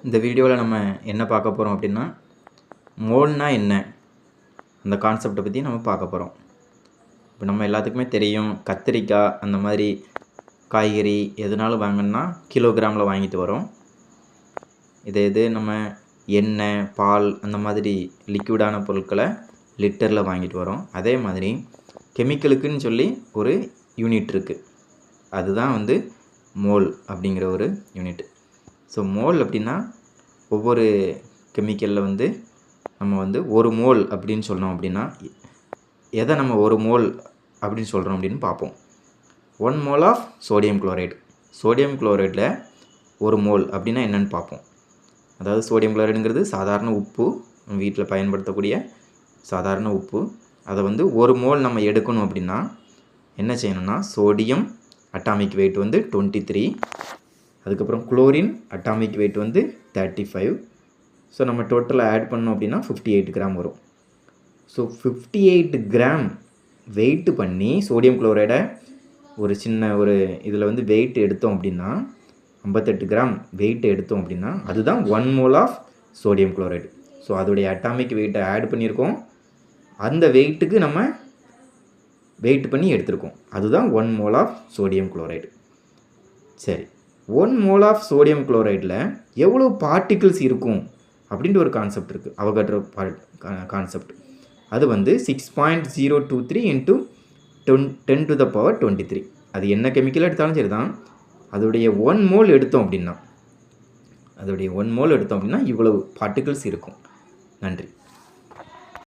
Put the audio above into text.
இந்த வீடியோவில் நம்ம என்ன பார்க்க போகிறோம் அப்படின்னா, மோல்னா என்ன, அந்த கான்செப்டை பற்றி நம்ம பார்க்க போகிறோம். இப்போ நம்ம எல்லாத்துக்குமே தெரியும், கத்திரிக்காய் அந்த மாதிரி காய்கறி எதுனாலும் வாங்கினா கிலோகிராமில் வாங்கிட்டு வரோம். இது நம்ம எண்ணெய், பால் அந்த மாதிரி லிக்விடான பொருட்களை லிட்டரில் வாங்கிட்டு வரோம். அதே மாதிரி கெமிக்கலுக்குன்னு சொல்லி ஒரு யூனிட் இருக்குது, அதுதான் மோல் அப்படிங்கிற ஒரு யூனிட். ஸோ மோல் அப்படின்னா ஒவ்வொரு கெமிக்கலில் நம்ம ஒரு மோல் அப்படின்னு சொன்னோம் அப்படின்னா எதை நம்ம ஒரு மோல் அப்படின்னு சொல்கிறோம் அப்படின்னு பார்ப்போம். 1 mole of sodium chloride. Sodium குளோரைடில் ஒரு மோல் அப்படின்னா என்னென்னு பார்ப்போம். அதாவது சோடியம் குளோரைடுங்கிறது சாதாரண உப்பு, நம்ம வீட்டில் பயன்படுத்தக்கூடிய சாதாரண உப்பு. அதை ஒரு மோல் நம்ம எடுக்கணும் அப்படின்னா என்ன செய்யணும்னா, சோடியம் அட்டாமிக் வெயிட் 23, அதுக்கப்புறம் குளோரின் அட்டாமிக் வெயிட் 35. ஸோ நம்ம டோட்டலாக ஆட் பண்ணோம் அப்படின்னா 58 கிராம் வரும். ஸோ 58 கிராம் வெயிட் பண்ணி சோடியம் குளோரைடை ஒரு சின்ன ஒரு இதில் வெயிட் எடுத்தோம் அப்படின்னா 58 கிராம் வெயிட் எடுத்தோம் அப்படின்னா அதுதான் 1 mole of sodium chloride. So அதோடைய அட்டாமிக் வெயிட்டை ஆட் பண்ணியிருக்கோம், அந்த வெயிட்டுக்கு நம்ம வெயிட் பண்ணி எடுத்திருக்கோம், அதுதான் 1 மோல் ஆஃப் சோடியம் குளோரைடு. சரி, 1 மோல் ஆஃப் சோடியம் குளோரைடில் எவ்வளோ பார்ட்டிகிள்ஸ் இருக்கும் அப்படின்ட்டு ஒரு கான்செப்ட் இருக்குது, அவகாட்ரோ கான்செப்ட். அது 6.023 × 10⁻23. அது என்ன கெமிக்கல் எடுத்தாலும் சரி தான், அதோடைய 1 மோல் எடுத்தோம் அப்படின்னா இவ்வளவு பார்ட்டிகிள்ஸ் இருக்கும். நன்றி.